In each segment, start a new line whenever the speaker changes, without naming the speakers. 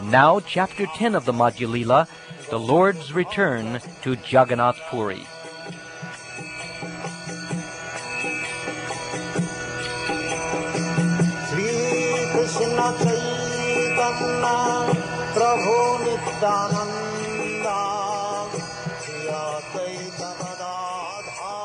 Now, Chapter 10 of the Madhya Leela, the Lord's Return to Jagannatha Puri.
Shri Krishna Caitanya caritamrta Shri Jagannatha Puri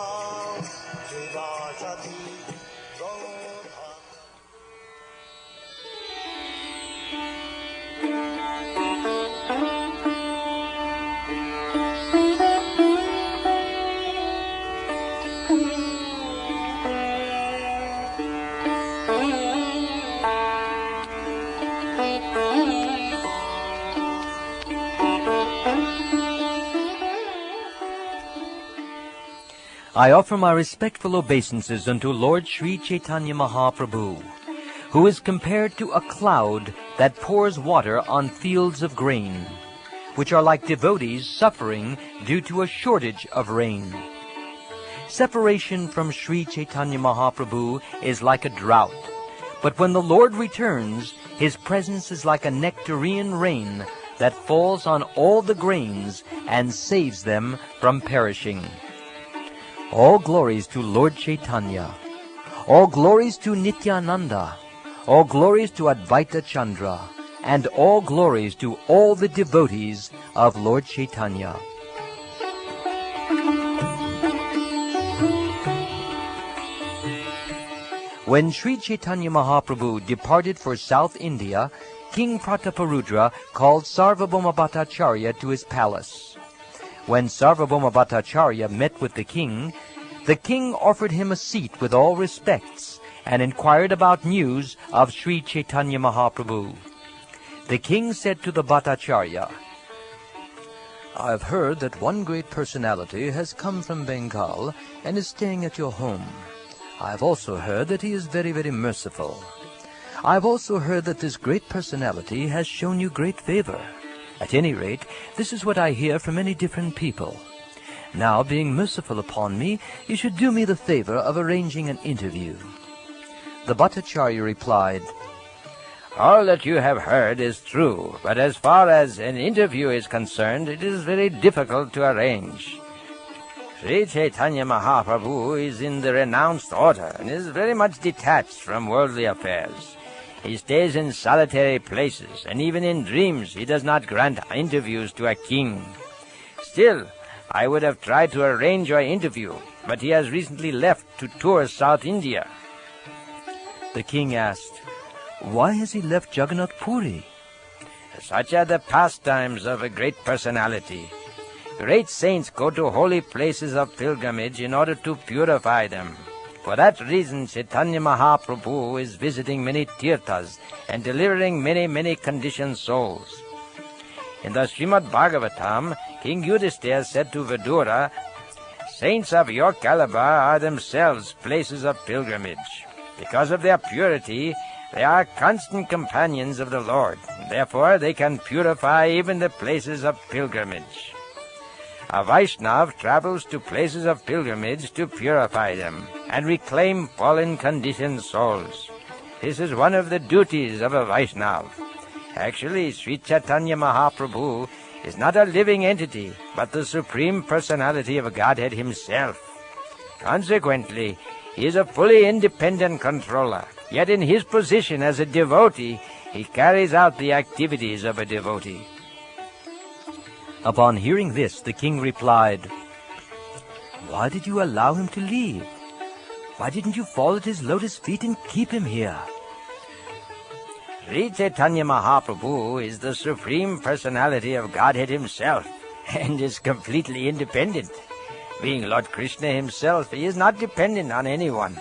I offer my respectful obeisances unto Lord Sri Caitanya Mahaprabhu, who is compared to a cloud that pours water on fields of grain, which are like devotees suffering due to a shortage of rain. Separation from Sri Caitanya Mahaprabhu is like a drought, but when the Lord returns, his presence is like a nectarian rain that falls on all the grains and saves them from perishing. All glories to Lord Chaitanya. All glories to Nityananda. All glories to Advaita Chandra. And all glories to all the devotees of Lord Chaitanya. When Sri Caitanya Mahaprabhu departed for South India, King Prataparudra called Sarvabhauma Bhattacharya to his palace. When Sarvabhauma Bhattacharya met with the king offered him a seat with all respects and inquired about news of Sri Caitanya Mahaprabhu. The king said to the Bhattacharya, "I have heard that one great personality has come from Bengal and is staying at your home. I have also heard that he is very, very merciful. I have also heard that this great personality has shown you great favor. At any rate, this is what I hear from many different people. Now, being merciful upon me, you should do me the favor of arranging an interview." The Bhattacharya replied, "All that you have heard is true, but as far as an interview is concerned, it is very difficult to arrange. Sri Caitanya Mahaprabhu is in the renounced order and is very much detached from worldly affairs. He stays in solitary places, and even in dreams he does not grant interviews to a king. Still, I would have tried to arrange your interview, but he has recently left to tour South India." The king asked, "Why has he left Jagannatha Puri?" "Such are the pastimes of a great personality. Great saints go to holy places of pilgrimage in order to purify them. For that reason, Caitanya Mahaprabhu is visiting many tirthas and delivering many, many conditioned souls. In the Srimad Bhagavatam, King Yudhishthira said to Vidura, 'Saints of your caliber are themselves places of pilgrimage. Because of their purity, they are constant companions of the Lord. Therefore, they can purify even the places of pilgrimage.' A Vaishnav travels to places of pilgrimage to purify them and reclaim fallen conditioned souls. This is one of the duties of a Vaishnav. Actually, Sri Caitanya Mahaprabhu is not a living entity, but the Supreme Personality of Godhead himself. Consequently, he is a fully independent controller, yet in his position as a devotee, he carries out the activities of a devotee." Upon hearing this, the king replied, "Why did you allow him to leave? Why didn't you fall at his lotus feet and keep him here?" "Sri Caitanya Mahaprabhu is the Supreme Personality of Godhead himself and is completely independent. Being Lord Krishna himself, he is not dependent on anyone.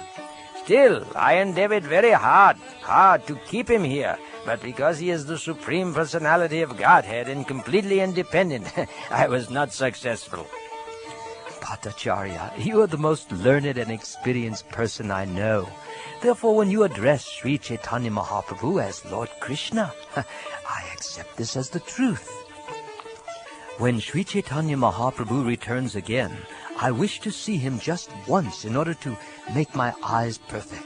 Still, I endeavored very hard to keep him here, but because he is the Supreme Personality of Godhead and completely independent, I was not successful." "Bhattacharya, you are the most learned and experienced person I know. Therefore, when you address Sri Caitanya Mahaprabhu as Lord Krishna, I accept this as the truth. When Sri Caitanya Mahaprabhu returns again, I wish to see him just once in order to make my eyes perfect."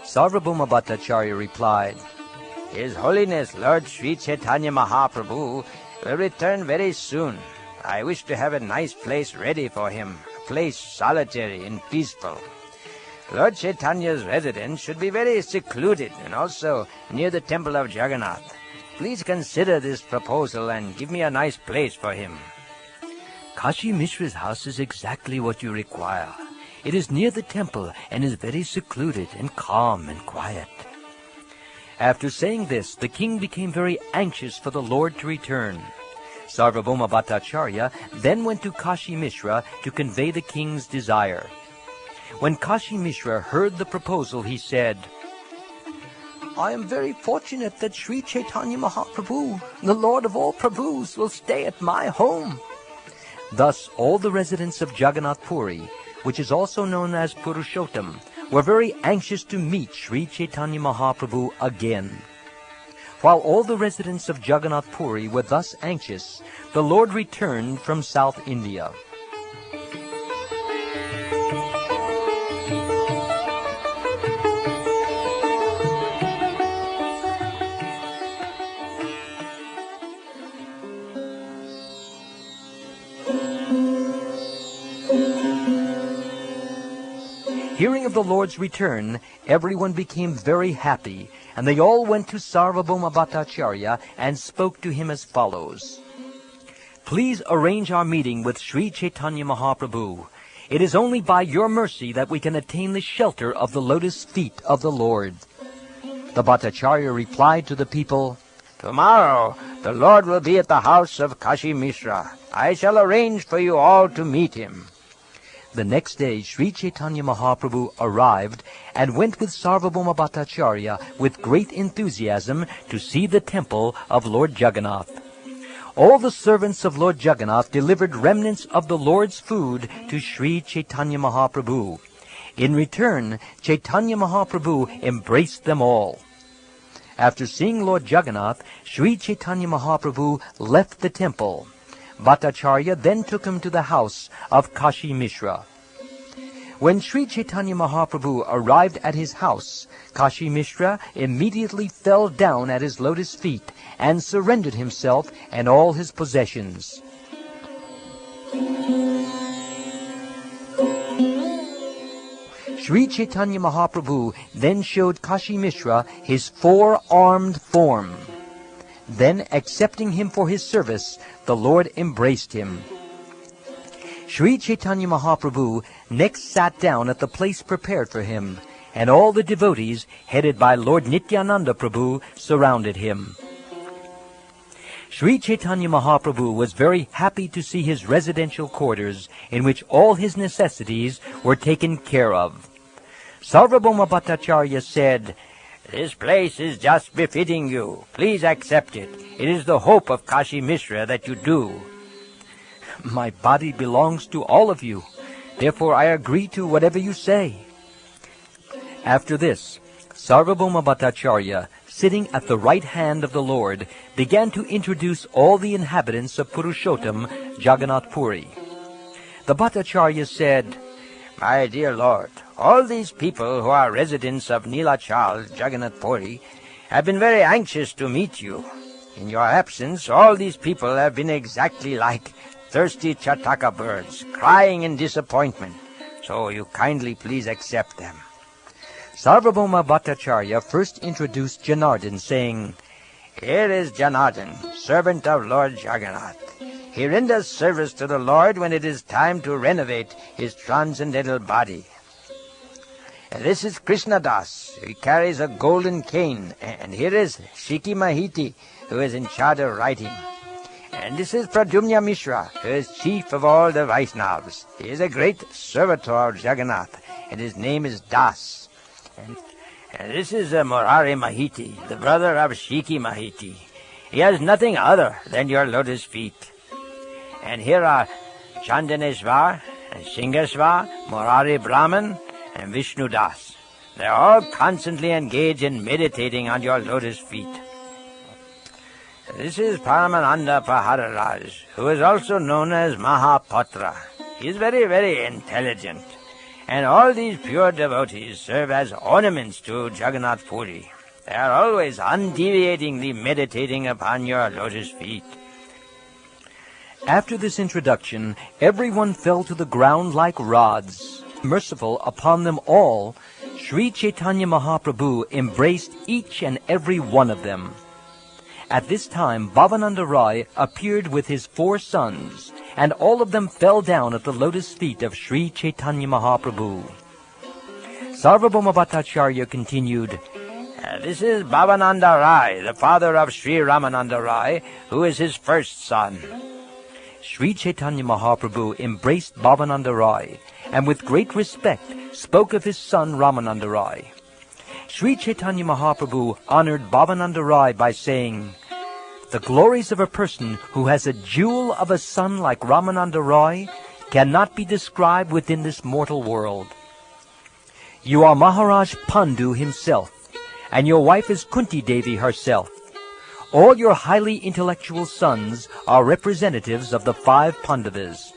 Sarvabhauma Bhattacharya replied,
His Holiness Lord Sri Caitanya Mahaprabhu will return very soon. I wish to have a nice place ready for him, a place solitary and peaceful. Lord Chaitanya's residence should be very secluded and also near the temple of Jagannath. Please consider this proposal and give me a nice place for him.
Kashi Mishra's house is exactly what you require. It is near the temple and is very secluded and calm and quiet. After saying this, the king became very anxious for the Lord to return. Sarvabhauma Bhattacharya then went to Kashi Mishra to convey the king's desire. When Kashi Mishra heard the proposal, he said, I am very fortunate that Sri Caitanya Mahaprabhu, the Lord of all Prabhus, will stay at my home. Thus all the residents of Jagannatha Puri, which is also known as Purushottam, were very anxious to meet Sri Caitanya Mahaprabhu again. While all the residents of Jagannatha Puri were thus anxious, the Lord returned from South India. Hearing of the Lord's return, everyone became very happy, and they all went to Sarvabhauma Bhattacharya and spoke to him as follows. Please arrange our meeting with Sri Caitanya Mahaprabhu. It is only by your mercy that we can attain the shelter of the lotus feet of the Lord. The Bhattacharya replied to the people,
Tomorrow the Lord will be at the house of Kashi Mishra. I shall arrange for you all to meet him.
The next day, Sri Caitanya Mahaprabhu arrived and went with Sarvabhauma Bhattacharya with great enthusiasm to see the temple of Lord Jagannath. All the servants of Lord Jagannath delivered remnants of the Lord's food to Sri Caitanya Mahaprabhu. In return, Caitanya Mahaprabhu embraced them all. After seeing Lord Jagannath, Sri Caitanya Mahaprabhu left the temple. Bhattacharya then took him to the house of Kashi Mishra. When Sri Caitanya Mahaprabhu arrived at his house, Kashi Mishra immediately fell down at his lotus feet and surrendered himself and all his possessions. Sri Caitanya Mahaprabhu then showed Kashi Mishra his four-armed form. Then, accepting him for his service, the Lord embraced him. Sri Caitanya Mahaprabhu next sat down at the place prepared for him, and all the devotees, headed by Lord Nityananda Prabhu, surrounded him. Sri Caitanya Mahaprabhu was very happy to see his residential quarters, in which all his necessities were taken care of. Sarvabhauma Bhattacharya said, This place is just befitting you. Please accept it. It is the hope of Kashi Mishra that you do. My body belongs to all of you. Therefore I agree to whatever you say. After this, Sarvabhauma Bhattacharya, sitting at the right hand of the Lord, began to introduce all the inhabitants of Purushottam, Jagannatha Puri. The Bhattacharya said, My dear Lord, all these people who are residents of Nilachal, Jagannatha Puri, have been very anxious to meet you. In your absence, all these people have been exactly like thirsty chataka birds, crying in disappointment. So you kindly please accept them. Sarvabhauma Bhattacharya first introduced Janardhan, saying, Here is Janardhan, servant of Lord Jagannath. He renders service to the Lord when it is time to renovate his transcendental body. And this is Krishna Das. He carries a golden cane. And here is Shiki Mahiti, who is in charge of writing. And this is Pradyumna Mishra, who is chief of all the Vaishnavas. He is a great servitor of Jagannath, and his name is Das. And this is Murari Mahiti, the brother of Shiki Mahiti. He has nothing other than your lotus feet. And here are Chandaneshwar, and Singaswar, Murari Brahman, and Vishnu Das. They are all constantly engaged in meditating on your lotus feet. This is Paramananda Prahararaj, who is also known as Mahapatra. He is very, very intelligent. And all these pure devotees serve as ornaments to Jagannatha Puri.
They are always undeviatingly meditating upon your lotus feet.
After this introduction, everyone fell to the ground like rods. Merciful upon them all, Sri Chaitanya Mahaprabhu embraced each and every one of them. At this time, Bhavananda Rai appeared with his 4 sons, and all of them fell down at the lotus feet of Sri Chaitanya Mahaprabhu. Sarvabhauma Bhattacharya continued,
This is Bhavananda Rai, the father of Sri Ramananda Rai, who is his first son.
Sri Chaitanya Mahaprabhu embraced Bhavananda Rai, and with great respect spoke of his son Ramananda Rai. Sri Chaitanya Mahaprabhu honored Bhavananda Rai by saying, "The glories of a person who has a jewel of a son like Ramananda Rai cannot be described within this mortal world. You are Maharaj Pandu himself, and your wife is Kunti Devi herself. All your highly intellectual sons are representatives of the 5 Pandavas."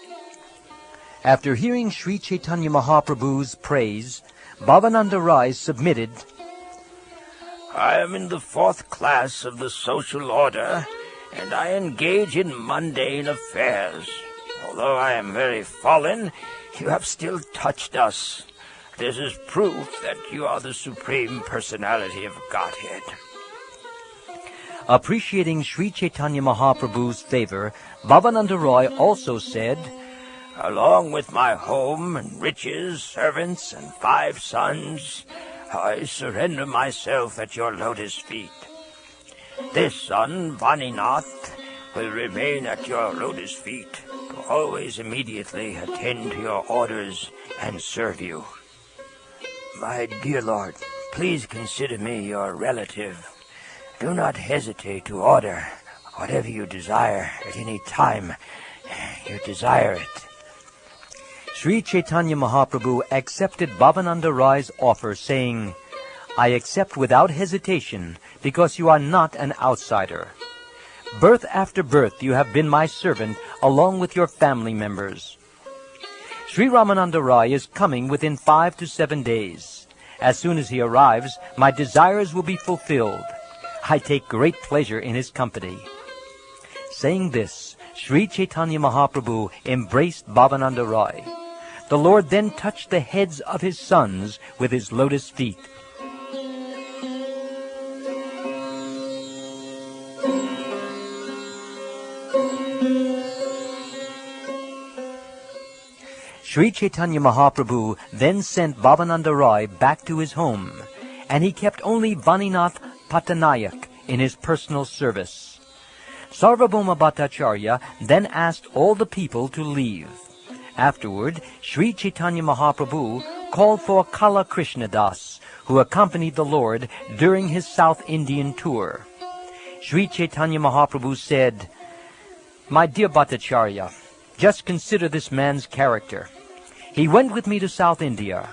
After hearing Sri Chaitanya Mahaprabhu's praise, Bhavananda Rai submitted,
I am in the 4th class of the social order, and I engage in mundane affairs. Although I am very fallen, you have still touched us. This is proof that you are the Supreme Personality of Godhead.
Appreciating Sri Chaitanya Mahaprabhu's favor, Bhavananda Rai also said,
Along with my home and riches, servants, and 5 sons, I surrender myself at your lotus feet. This son, Vaninath, will remain at your lotus feet to always immediately attend to your orders and serve you. My dear Lord, please consider me your relative. Do not hesitate to order whatever you desire at any time you desire it.
Sri Chaitanya Mahaprabhu accepted Bhavananda Rai's offer, saying, I accept without hesitation, because you are not an outsider. Birth after birth you have been my servant, along with your family members. Sri Ramananda Rai is coming within 5 to 7 days. As soon as he arrives, my desires will be fulfilled. I take great pleasure in his company. Saying this, Sri Chaitanya Mahaprabhu embraced Bhavananda Rai. The Lord then touched the heads of his sons with his lotus feet. Sri Chaitanya Mahaprabhu then sent Bhavananda Rai back to his home, and he kept only Vaninath Patanayak in his personal service. Sarvabhauma Bhattacharya then asked all the people to leave. Afterward, Sri Chaitanya Mahaprabhu called for Kala Krishnadas, who accompanied the Lord during his South Indian tour. Sri Chaitanya Mahaprabhu said, My dear Bhattacharya, just consider this man's character. He went with me to South India.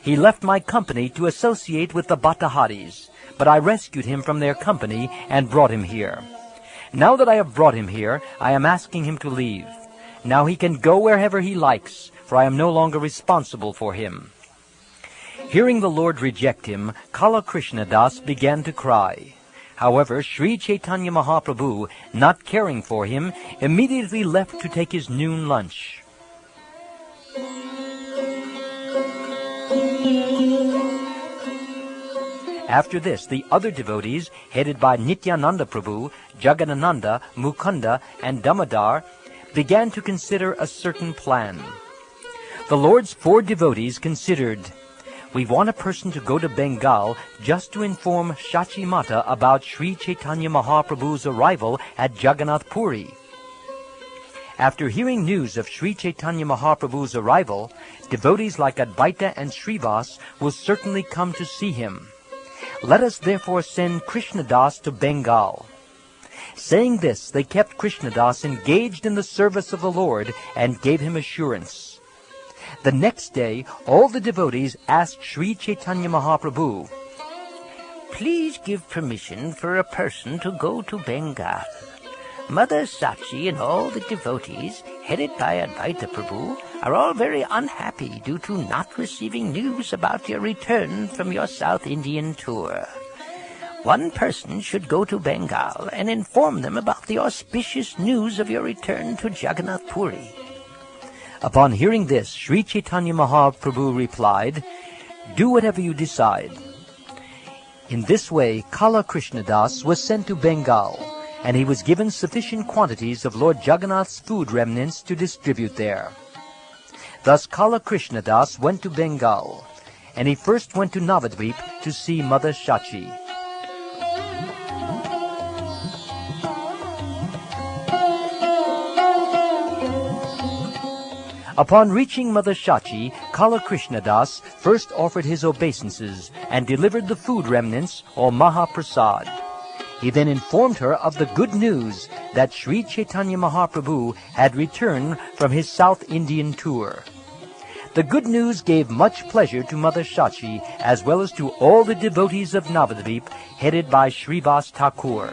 He left my company to associate with the Bhattaharis, but I rescued him from their company and brought him here. Now that I have brought him here, I am asking him to leave. Now he can go wherever he likes, for I am no longer responsible for him. Hearing the Lord reject him, Kala Krishnadas began to cry. However, Sri Chaitanya Mahaprabhu, not caring for him, immediately left to take his noon lunch. After this, the other devotees, headed by Nityananda Prabhu, Jagannatha, Mukunda, and Damodar, began to consider a certain plan. The Lord's 4 devotees considered, we want a person to go to Bengal just to inform Shachi Mata about Sri Chaitanya Mahaprabhu's arrival at Jagannatha Puri. After hearing news of Sri Chaitanya Mahaprabhu's arrival, devotees like Advaita and Srivas will certainly come to see him. Let us therefore send Krishnadas to Bengal. Saying this, they kept Krishnadas engaged in the service of the Lord and gave him assurance. The next day, all the devotees asked Sri Chaitanya Mahaprabhu,
Please give permission for a person to go to Bengal. Mother Sachi and all the devotees, headed by Advaita Prabhu, are all very unhappy due to not receiving news about your return from your South Indian tour. One person should go to Bengal and inform them about the auspicious news of your return to Jagannatha Puri.
Upon hearing this, Sri Chaitanya Mahaprabhu replied, "Do whatever you decide." In this way, Kala Krishnadas was sent to Bengal, and he was given sufficient quantities of Lord Jagannath's food remnants to distribute there. Thus Kala Krishnadas went to Bengal, and he first went to Navadvip to see Mother Shachi. Upon reaching Mother Shachi, Kala Krishnadas first offered his obeisances and delivered the food remnants, or Mahaprasad. He then informed her of the good news that Sri Chaitanya Mahaprabhu had returned from his South Indian tour. The good news gave much pleasure to Mother Shachi as well as to all the devotees of Navadvip headed by Srivas Thakur.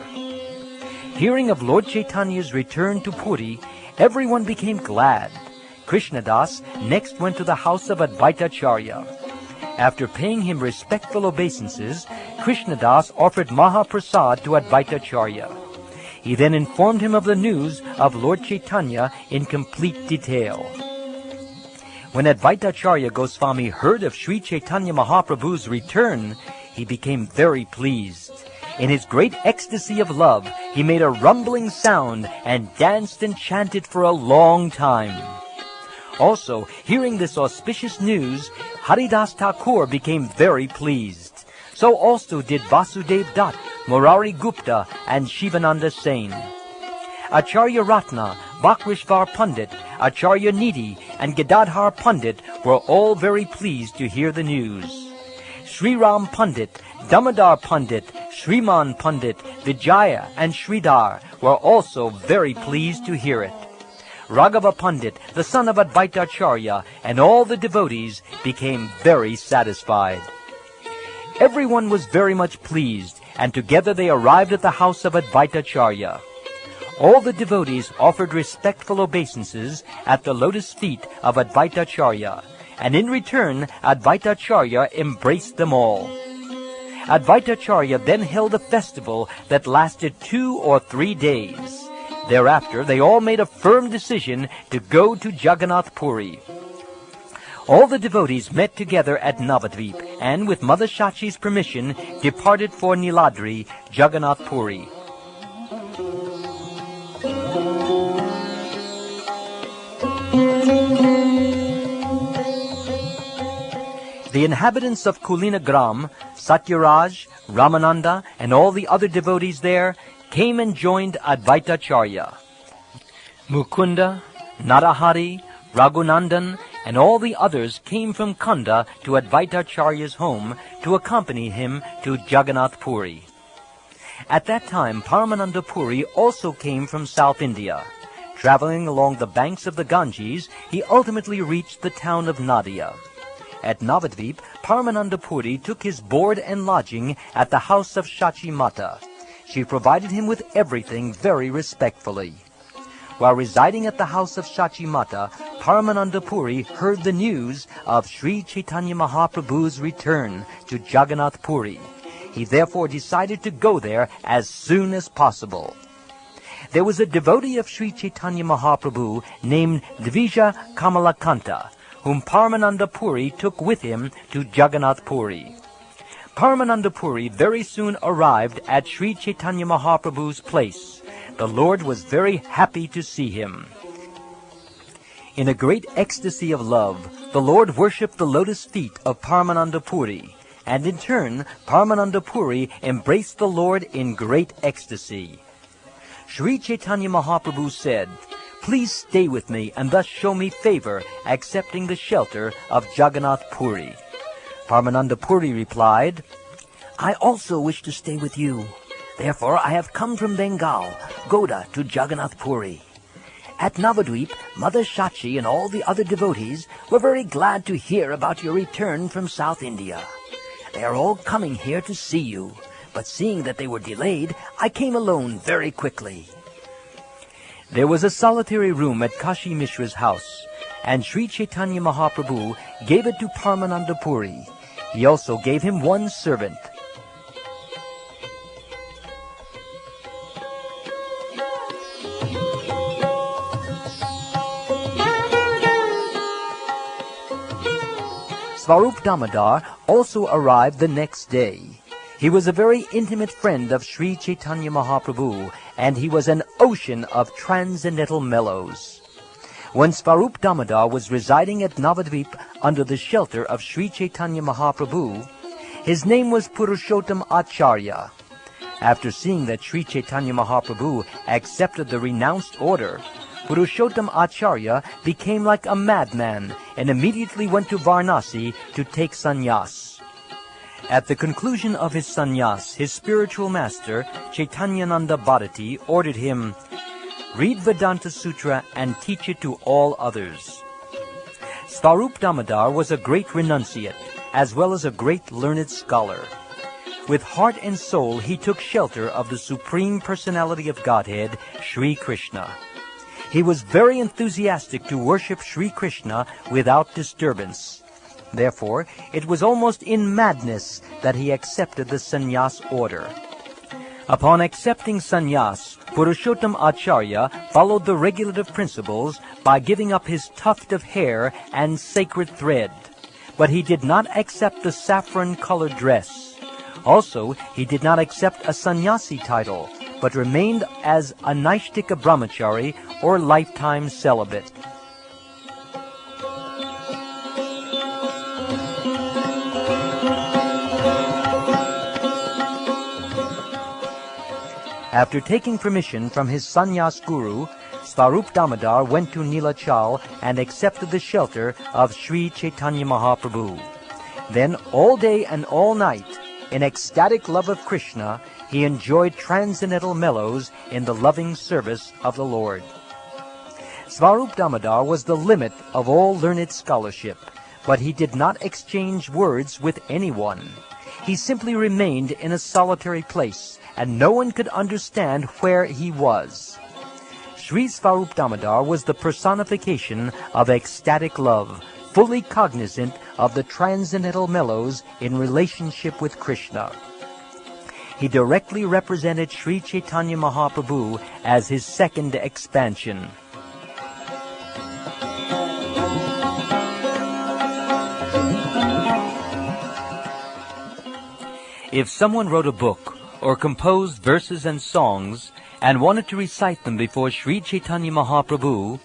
Hearing of Lord Chaitanya's return to Puri, everyone became glad. Krishnadas next went to the house of Advaitacharya. After paying him respectful obeisances, Krishnadas offered Mahaprasad to Advaitacharya. He then informed him of the news of Lord Chaitanya in complete detail. When Advaitacharya Goswami heard of Sri Chaitanya Mahaprabhu's return, he became very pleased. In his great ecstasy of love, he made a rumbling sound and danced and chanted for a long time. Also, hearing this auspicious news, Haridas Thakur became very pleased. So also did Vasudev Dutt, Murari Gupta, and Shivananda Sen. Acharya Ratna, Bakrishvar Pandit, Acharya Nidhi, and Gadadhar Pandit were all very pleased to hear the news. Sri Ram Pandit, Damodar Pandit, Sriman Pandit, Vijaya, and Sridhar were also very pleased to hear it. Raghava Pandit, the son of Advaitacharya, and all the devotees became very satisfied. Everyone was very much pleased, and together they arrived at the house of Advaitacharya. All the devotees offered respectful obeisances at the lotus feet of Advaitacharya, and in return Advaitacharya embraced them all. Advaitacharya then held a festival that lasted 2 or 3 days. Thereafter, they all made a firm decision to go to Jagannatha Puri. All the devotees met together at Navadvip and, with Mother Shachi's permission, departed for Niladri, Jagannatha Puri. The inhabitants of Kulinagram, Satyaraj, Ramananda, and all the other devotees there came and joined Advaitacharya. Mukunda, Narahari, Raghunandan, and all the others came from Kanda to Advaitacharya's home to accompany him to Jagannatha Puri. At that time, Paramananda Puri also came from South India. Traveling along the banks of the Ganges, he ultimately reached the town of Nadia. At Navadvip, Paramananda Puri took his board and lodging at the house of Shachi Mata. She provided him with everything very respectfully. While residing at the house of Shachi Mata, Paramananda Puri heard the news of Sri Chaitanya Mahaprabhu's return to Jagannatha Puri. He therefore decided to go there as soon as possible. There was a devotee of Sri Chaitanya Mahaprabhu named Dvija Kamalakanta, whom Paramananda Puri took with him to Jagannatha Puri. Paramananda Puri very soon arrived at Sri Chaitanya Mahaprabhu's place. The Lord was very happy to see him. In a great ecstasy of love, the Lord worshipped the lotus feet of Paramananda Puri, and in turn, Paramananda Puri embraced the Lord in great ecstasy. Sri Chaitanya Mahaprabhu said, "Please stay with me and thus show me favor, accepting the shelter of Jagannatha Puri." Paramananda Puri replied, "I also wish to stay with you. Therefore I have come from Bengal, Goda, to Jagannatha Puri. At Navadvip, Mother Shachi and all the other devotees were very glad to hear about your return from South India. They are all coming here to see you, but seeing that they were delayed, I came alone very quickly." There was a solitary room at Kashi Mishra's house, and Sri Chaitanya Mahaprabhu gave it to Paramananda Puri. He also gave him one servant. Svarup Damodar also arrived the next day. He was a very intimate friend of Sri Chaitanya Mahaprabhu, and he was an ocean of transcendental mellows. When Svarup Damodar was residing at Navadvip under the shelter of Sri Chaitanya Mahaprabhu, his name was Purushottam Acharya. After seeing that Sri Chaitanya Mahaprabhu accepted the renounced order, Purushottam Acharya became like a madman and immediately went to Varanasi to take sannyas. At the conclusion of his sannyas, his spiritual master, Chaitanyananda Bharati, ordered him, "Read Vedanta Sutra and teach it to all others." Svarup Damodar was a great renunciate, as well as a great learned scholar. With heart and soul, he took shelter of the Supreme Personality of Godhead, Sri Krishna. He was very enthusiastic to worship Sri Krishna without disturbance. Therefore, it was almost in madness that he accepted the sannyas order. Upon accepting sannyas, Purushottam Acharya followed the regulative principles by giving up his tuft of hair and sacred thread. But he did not accept the saffron-colored dress. Also, he did not accept a sannyasi title, but remained as a Naishtika brahmachari or lifetime celibate. After taking permission from his sannyas guru, Svarup Damodar went to Nilachal and accepted the shelter of Sri Chaitanya Mahaprabhu. Then, all day and all night, in ecstatic love of Krishna, he enjoyed transcendental mellows in the loving service of the Lord. Svarup Damodar was the limit of all learned scholarship, but he did not exchange words with anyone. He simply remained in a solitary place, and no one could understand where he was. Sri Svarup Damodar was the personification of ecstatic love, fully cognizant of the transcendental mellows in relationship with Krishna. He directly represented Sri Chaitanya Mahaprabhu as his second expansion. If someone wrote a book or composed verses and songs and wanted to recite them before Sri Chaitanya Mahaprabhu,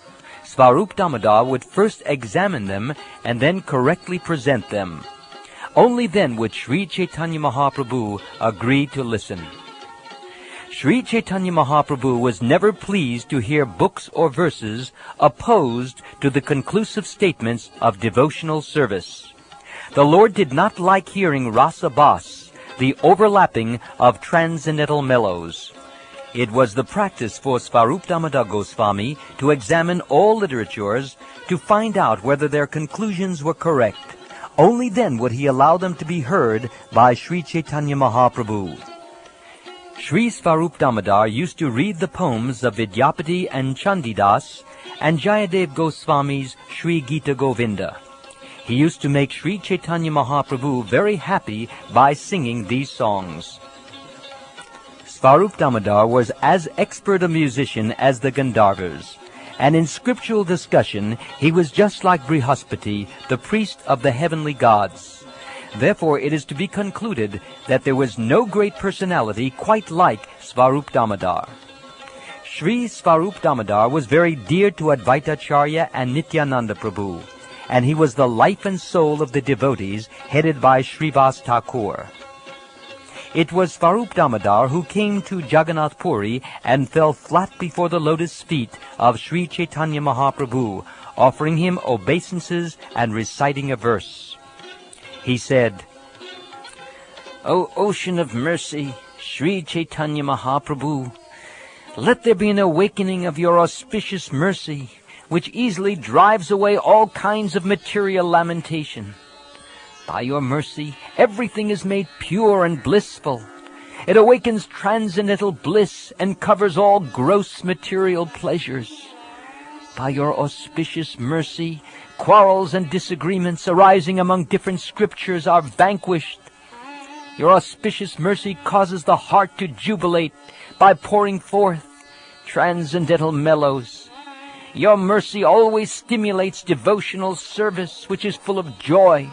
Svarup Damodar would first examine them and then correctly present them. Only then would Sri Chaitanya Mahaprabhu agree to listen. Sri Chaitanya Mahaprabhu was never pleased to hear books or verses opposed to the conclusive statements of devotional service. The Lord did not like hearing rasa bas, the overlapping of transcendental mellows. It was the practice for Svarup Damodar Goswami to examine all literatures to find out whether their conclusions were correct. Only then would he allow them to be heard by Sri Chaitanya Mahaprabhu. Sri Svarup Damodar used to read the poems of Vidyapati and Chandidas and Jayadev Goswami's Sri Gita Govinda. He used to make Sri Chaitanya Mahaprabhu very happy by singing these songs. Svarup Damodar was as expert a musician as the Gandharvas, and in scriptural discussion he was just like Brihaspati, the priest of the heavenly gods. Therefore it is to be concluded that there was no great personality quite like Svarup Damodar. Sri Svarup Damodar was very dear to Advaitacharya and Nityananda Prabhu, and he was the life and soul of the devotees headed by Srivas Thakur. It was Svarup Damodar who came to Jagannatha Puri and fell flat before the lotus feet of Sri Chaitanya Mahaprabhu, offering him obeisances and reciting a verse. He said, "O ocean of mercy, Sri Chaitanya Mahaprabhu, let there be an awakening of your auspicious mercy, which easily drives away all kinds of material lamentation. By your mercy, everything is made pure and blissful. It awakens transcendental bliss and covers all gross material pleasures. By your auspicious mercy, quarrels and disagreements arising among different scriptures are vanquished. Your auspicious mercy causes the heart to jubilate by pouring forth transcendental mellows. Your mercy always stimulates devotional service, which is full of joy.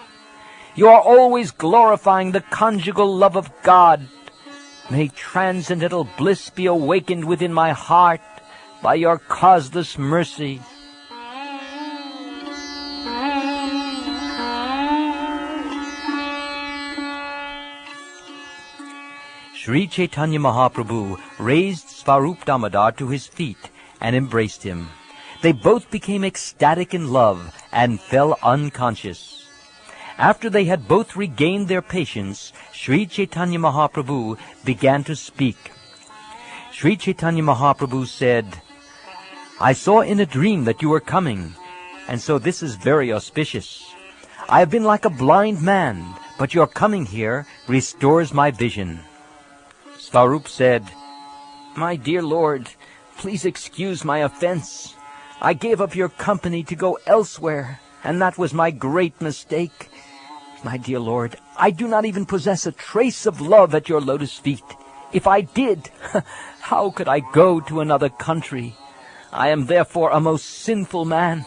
You are always glorifying the conjugal love of God. May transcendental bliss be awakened within my heart by your causeless mercy.
Sri Chaitanya Mahaprabhu raised Svarup Damodar to his feet and embraced him. They both became ecstatic in love and fell unconscious. After they had both regained their patience, Sri Chaitanya Mahaprabhu began to speak. Sri Chaitanya Mahaprabhu said, "I saw in a dream that you were coming, and so this is very auspicious. I have been like a blind man, but your coming here restores my vision." Svarup said, "My dear Lord, please excuse my offense. I gave up your company to go elsewhere, and that was my great mistake. My dear Lord, I do not even possess a trace of love at your lotus feet. If I did, how could I go to another country? I am therefore a most sinful man.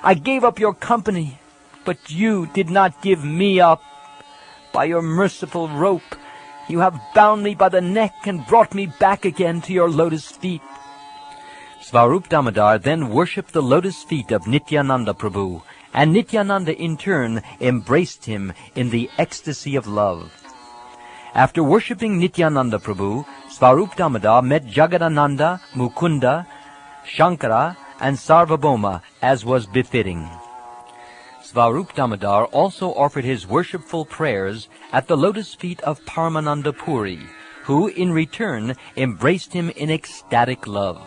I gave up your company, but you did not give me up. By your merciful rope, you have bound me by the neck and brought me back again to your lotus feet." Svarup Damodar then worshipped the lotus feet of Nityananda Prabhu, and Nityananda in turn embraced him in the ecstasy of love. After worshipping Nityananda Prabhu, Svarup Damodar met Jagannatha, Mukunda, Shankara, and Sarvabhauma, as was befitting. Svarup Damodar also offered his worshipful prayers at the lotus feet of Paramananda Puri, who in return embraced him in ecstatic love.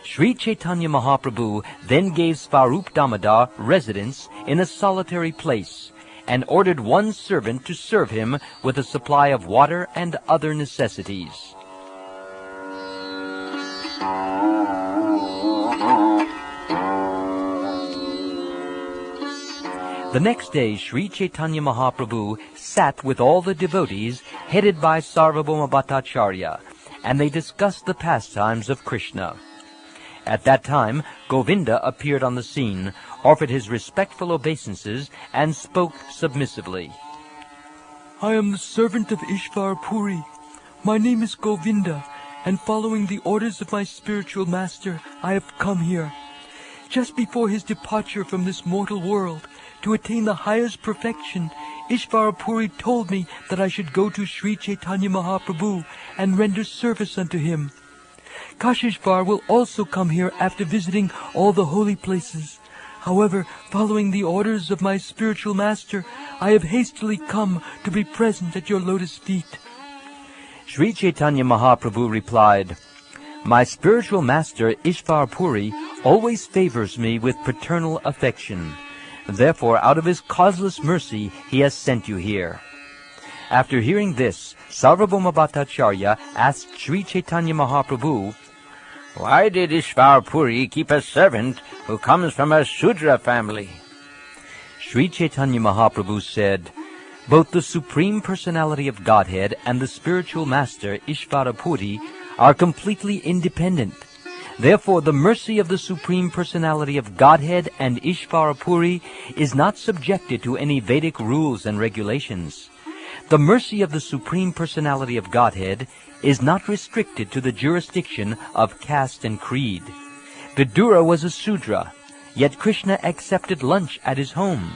Sri Chaitanya Mahaprabhu then gave Svarup Damodar residence in a solitary place, and ordered one servant to serve him with a supply of water and other necessities. The next day, Sri Chaitanya Mahaprabhu sat with all the devotees headed by Sarvabhauma Bhattacharya, and they discussed the pastimes of Krishna. At that time, Govinda appeared on the scene, offered his respectful obeisances, and spoke submissively.
"I am the servant of Ishvara Puri. My name is Govinda, and following the orders of my spiritual master, I have come here. Just before his departure from this mortal world, to attain the highest perfection, Ishvara Puri told me that I should go to Sri Chaitanya Mahaprabhu and render service unto him. Kashishvar will also come here after visiting all the holy places. However, following the orders of my spiritual master, I have hastily come to be present at your lotus feet."
Sri Chaitanya Mahaprabhu replied, "My spiritual master Ishvara Puri always favors me with paternal affection. Therefore, out of his causeless mercy, he has sent you here." After hearing this, Sarvabhauma Bhattacharya asked Sri Chaitanya Mahaprabhu,
"Why did Ishvara Puri keep a servant who comes from a Shudra family?"
Sri Chaitanya Mahaprabhu said, "Both the Supreme Personality of Godhead and the spiritual master Ishvara Puri are completely independent. Therefore, the mercy of the Supreme Personality of Godhead and Ishvara Puri is not subjected to any Vedic rules and regulations. The mercy of the Supreme Personality of Godhead is not restricted to the jurisdiction of caste and creed. Vidura was a Sudra, yet Krishna accepted lunch at his home.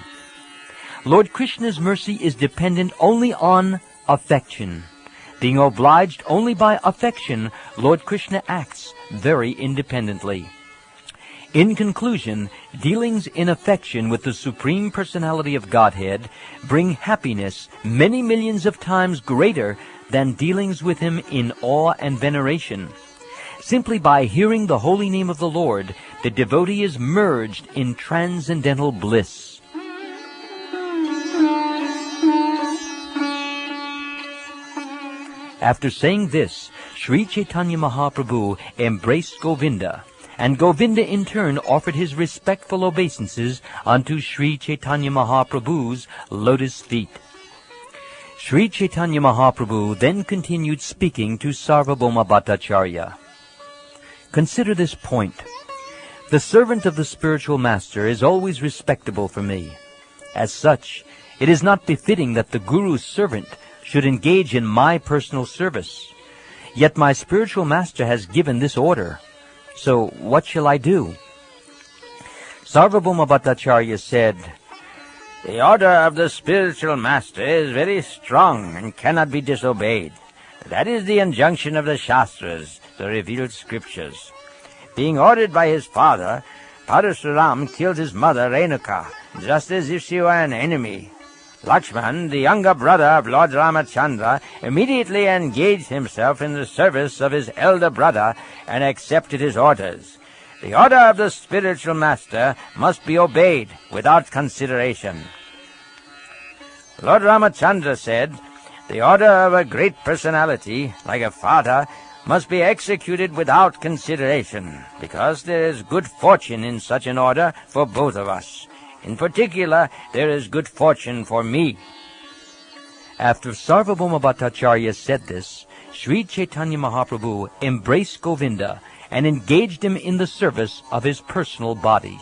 Lord Krishna's mercy is dependent only on affection. Being obliged only by affection, Lord Krishna acts very independently. In conclusion, dealings in affection with the Supreme Personality of Godhead bring happiness many millions of times greater than dealings with him in awe and veneration. Simply by hearing the holy name of the Lord, the devotee is merged in transcendental bliss. After saying this, Sri Chaitanya Mahaprabhu embraced Govinda, and Govinda in turn offered his respectful obeisances unto Sri Chaitanya Mahaprabhu's lotus feet. Sri Chaitanya Mahaprabhu then continued speaking to Sarvabhauma Bhattacharya. Consider this point. The servant of the spiritual master is always respectable for me. As such, It is not befitting that the Guru's servant should engage in my personal service. Yet my spiritual master has given this order. So what shall I do?" Sarvabhauma Bhattacharya said,
"The order of the spiritual master is very strong and cannot be disobeyed. That is the injunction of the Shastras, the revealed scriptures. Being ordered by his father, Parasuram killed his mother Renuka, just as if she were an enemy. Lakshman, the younger brother of Lord Ramachandra, immediately engaged himself in the service of his elder brother and accepted his orders. The order of the spiritual master must be obeyed without consideration." Lord Ramachandra said, "The order of a great personality, like a father, must be executed without consideration, because there is good fortune in such an order for both of us. In particular, there is good fortune for me."
After Sarvabhauma Bhattacharya said this, Sri Chaitanya Mahaprabhu embraced Govinda and engaged him in the service of his personal body.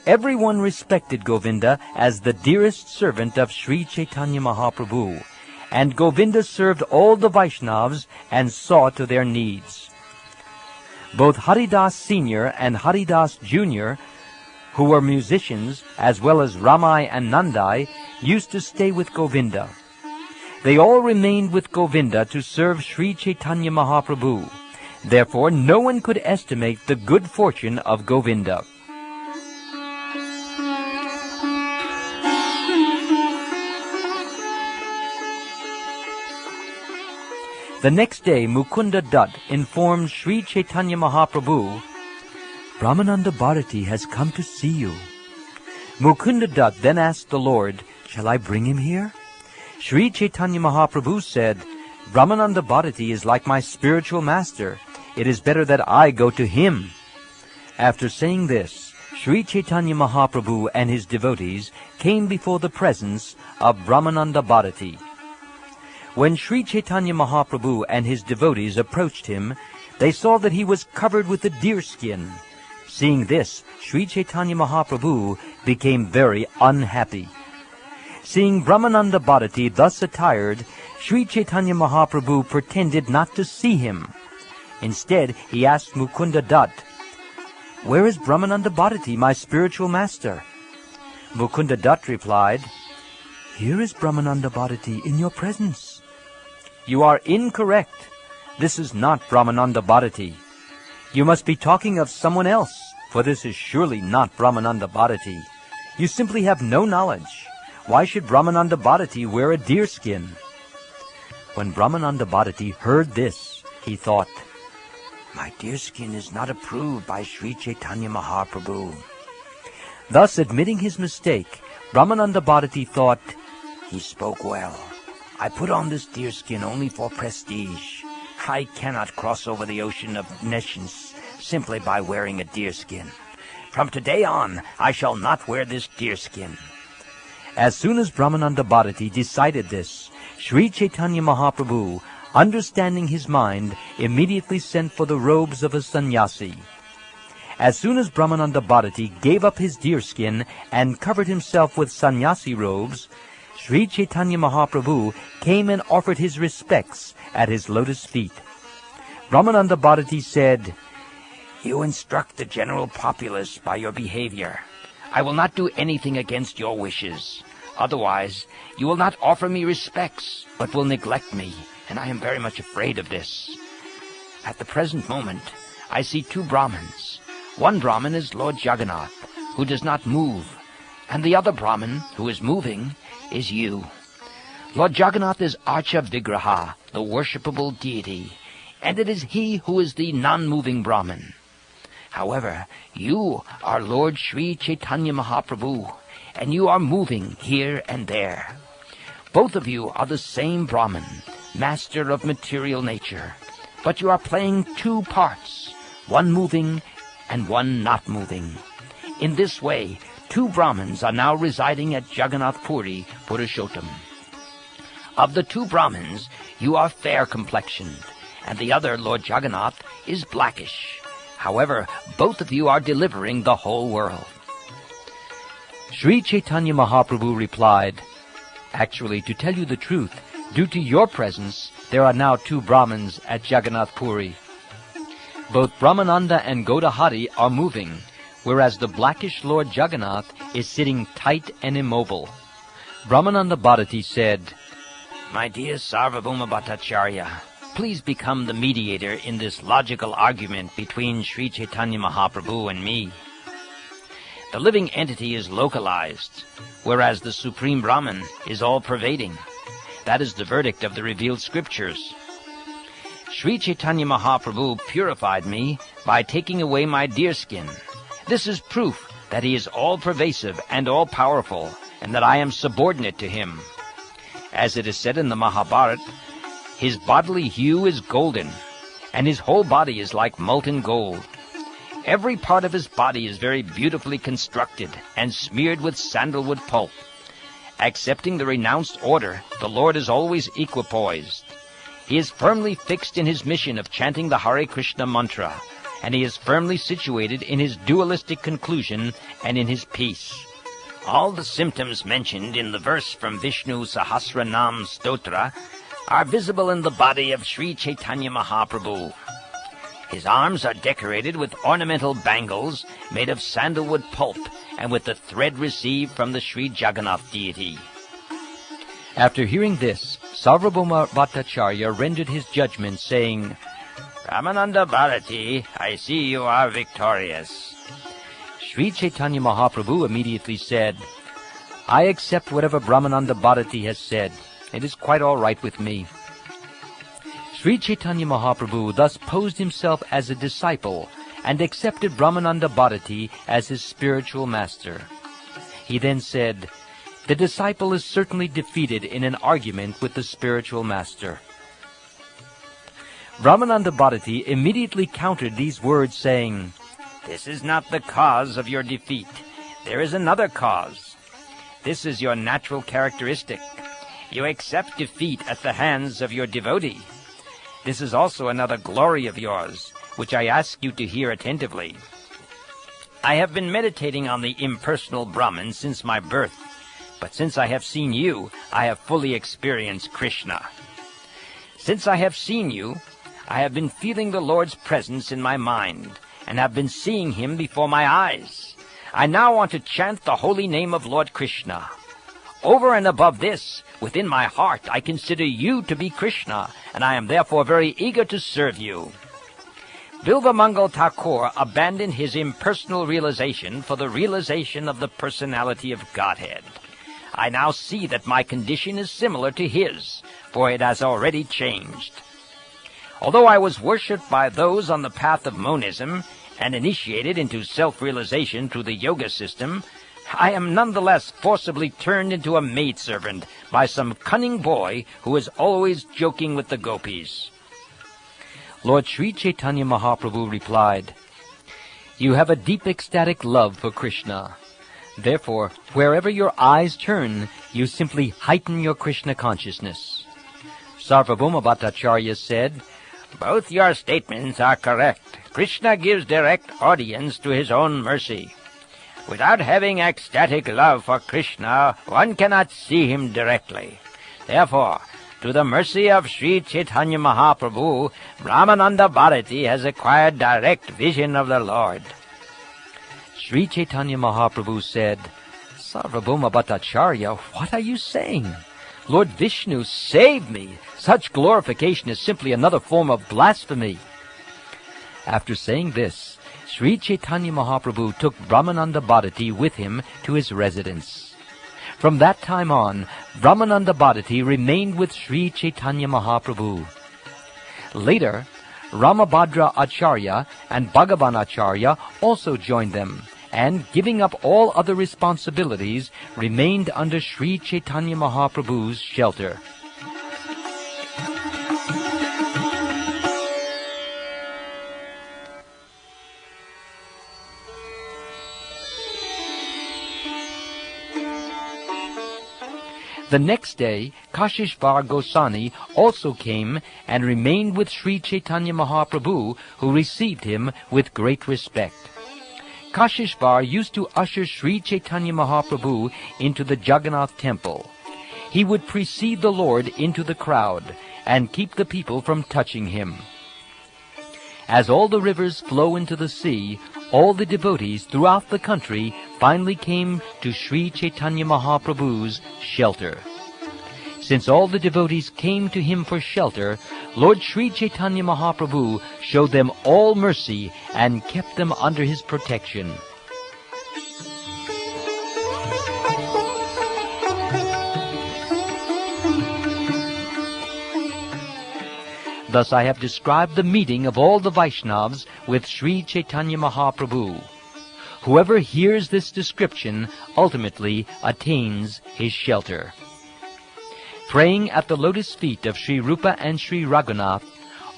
Everyone respected Govinda as the dearest servant of Sri Chaitanya Mahaprabhu, and Govinda served all the Vaishnavas and saw to their needs. Both Haridas Sr. and Haridas Jr., who were musicians, as well as Ramai and Nandai, used to stay with Govinda. They all remained with Govinda to serve Sri Chaitanya Mahaprabhu. Therefore, no one could estimate the good fortune of Govinda. The next day, Mukunda Dutt informed Sri Chaitanya Mahaprabhu, "Brahmananda Bharati has come to see you." Mukunda Dutt then asked the Lord, "Shall I bring him here?" Sri Chaitanya Mahaprabhu said, "Brahmananda Bharati is like my spiritual master. It is better that I go to him." After saying this, Sri Chaitanya Mahaprabhu and his devotees came before the presence of Brahmananda Bharati. When Sri Chaitanya Mahaprabhu and his devotees approached him, they saw that he was covered with a deerskin. Seeing this, Sri Chaitanya Mahaprabhu became very unhappy. Seeing Brahmananda Bharati thus attired, Sri Chaitanya Mahaprabhu pretended not to see him. Instead, he asked Mukunda Dutt, "Where is Brahmananda Bharati, my spiritual master?" Mukunda Dutt replied, "Here is Brahmananda Bharati in your presence." "You are incorrect. This is not Brahmananda Bharati. You must be talking of someone else, for this is surely not Brahmananda Bharati. You simply have no knowledge. Why should Brahmananda Bharati wear a deerskin?" When Brahmananda Bharati heard this, he thought, "My deerskin is not approved by Sri Chaitanya Mahaprabhu." Thus, admitting his mistake, Brahmananda Bharati thought, "He spoke well. I put on this deerskin only for prestige. I cannot cross over the ocean of nescience simply by wearing a deerskin. From today on, I shall not wear this deerskin." As soon as Brahmananda Bharati decided this, Sri Chaitanya Mahaprabhu, understanding his mind, immediately sent for the robes of a sannyasi. As soon as Brahmananda Bharati gave up his deerskin and covered himself with sannyasi robes, Sri Chaitanya Mahaprabhu came and offered his respects at his lotus feet. Brahmananda Bharati said, "You instruct the general populace by your behavior. I will not do anything against your wishes. Otherwise, you will not offer me respects, but will neglect me, and I am very much afraid of this. At the present moment, I see two Brahmins. One Brahmin is Lord Jagannath, who does not move, and the other Brahmin, who is moving, is you. Lord Jagannath is Archa Vigraha, the worshipable deity, and it is he who is the non-moving Brahmin. However, you are Lord Sri Chaitanya Mahaprabhu, and you are moving here and there. Both of you are the same Brahmin, master of material nature, but you are playing two parts, one moving and one not moving. In this way, two Brahmins are now residing at Jagannatha Puri, Purushottam. Of the two Brahmins, you are fair-complexioned, and the other, Lord Jagannath, is blackish. However, both of you are delivering the whole world." Sri Caitanya Mahaprabhu replied, "Actually, to tell you the truth, due to your presence, there are now 2 Brahmins at Jagannatha Puri. Both Brahmananda and Godahari are moving, whereas the blackish Lord Jagannath is sitting tight and immobile." Brahmananda Bharati said, "My dear Sarvabhauma Bhattacharya, please become the mediator in this logical argument between Sri Caitanya Mahaprabhu and me. The living entity is localized, whereas the Supreme Brahman is all-pervading. That is the verdict of the revealed scriptures. Sri Caitanya Mahaprabhu purified me by taking away my deerskin. This is proof that he is all-pervasive and all-powerful, and that I am subordinate to him. As it is said in the Mahabharata, his bodily hue is golden, and his whole body is like molten gold. Every part of his body is very beautifully constructed and smeared with sandalwood pulp. Accepting the renounced order, the Lord is always equipoised. He is firmly fixed in his mission of chanting the Hare Krishna mantra, and he is firmly situated in his dualistic conclusion and in his peace. All the symptoms mentioned in the verse from Vishnu Sahasranam Stotra are visible in the body of Sri Caitanya Mahaprabhu. His arms are decorated with ornamental bangles made of sandalwood pulp and with the thread received from the Sri Jagannath deity." After hearing this, Sarvabhauma Bhattacharya rendered his judgment, saying, "Ramananda Bharati, I see you are victorious." Sri Caitanya Mahaprabhu immediately said, "I accept whatever Brahmananda Bharati has said. It is quite all right with me." Sri Caitanya Mahaprabhu thus posed himself as a disciple and accepted Brahmananda Bharati as his spiritual master. He then said, "The disciple is certainly defeated in an argument with the spiritual master." Brahmananda Bharati immediately countered these words, saying, "This is not the cause of your defeat. There is another cause. This is your natural characteristic. You accept defeat at the hands of your devotee. This is also another glory of yours, which I ask you to hear attentively. I have been meditating on the impersonal Brahman since my birth, but since I have seen you, I have fully experienced Krishna. Since I have seen you, I have been feeling the Lord's presence in my mind, and have been seeing him before my eyes. I now want to chant the holy name of Lord Krishna. Over and above this, within my heart, I consider you to be Krishna, and I am therefore very eager to serve you." Bilvamangal Thakur abandoned his impersonal realization for the realization of the personality of Godhead. I now see that my condition is similar to his, for it has already changed. Although I was worshipped by those on the path of monism and initiated into self-realization through the yoga system, I am nonetheless forcibly turned into a maidservant by some cunning boy who is always joking with the gopis. Lord Sri Caitanya Mahaprabhu replied, "You have a deep ecstatic love for Krishna. Therefore, wherever your eyes turn, you simply heighten your Krishna consciousness." Sarvabhauma Bhattacharya said, "Both your statements are correct. Krishna gives direct audience to his own mercy. Without having ecstatic love for Krishna, one cannot see him directly. Therefore, to the mercy of Sri Caitanya Mahaprabhu, Brahmananda Bharati has acquired direct vision of the Lord." Sri Caitanya Mahaprabhu said, "Sarvabhauma Bhattacharya, what are you saying? Lord Vishnu, save me! Such glorification is simply another form of blasphemy." After saying this, Sri Caitanya Mahaprabhu took Brahmananda Bharati with him to his residence. From that time on, Brahmananda Bharati remained with Sri Caitanya Mahaprabhu. Later, Ramabhadra Acharya and Bhagavan Acharya also joined them, and, giving up all other responsibilities, remained under Sri Caitanya Mahaprabhu's shelter. The next day, Kashishvar Goswami also came and remained with Sri Caitanya Mahaprabhu, who received him with great respect. Kashishvar used to usher Sri Chaitanya Mahaprabhu into the Jagannath temple. He would precede the Lord into the crowd and keep the people from touching him. As all the rivers flow into the sea, all the devotees throughout the country finally came to Sri Chaitanya Mahaprabhu's shelter. Since all the devotees came to him for shelter, Lord Sri Chaitanya Mahaprabhu showed them all mercy and kept them under his protection. Thus I have described the meeting of all the Vaishnavas with Sri Chaitanya Mahaprabhu. Whoever hears this description ultimately attains his shelter. Praying at the lotus feet of Sri Rupa and Sri Raghunath,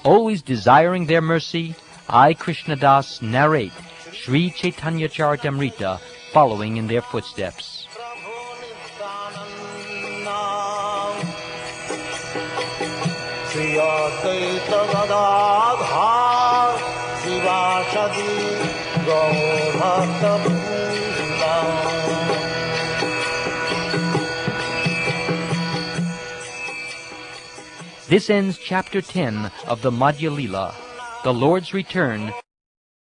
always desiring their mercy, I, Krishnadas, narrate Sri Caitanya Caritamrta, following in their footsteps. This ends Chapter 10 of the Madhya Lila, the Lord's Return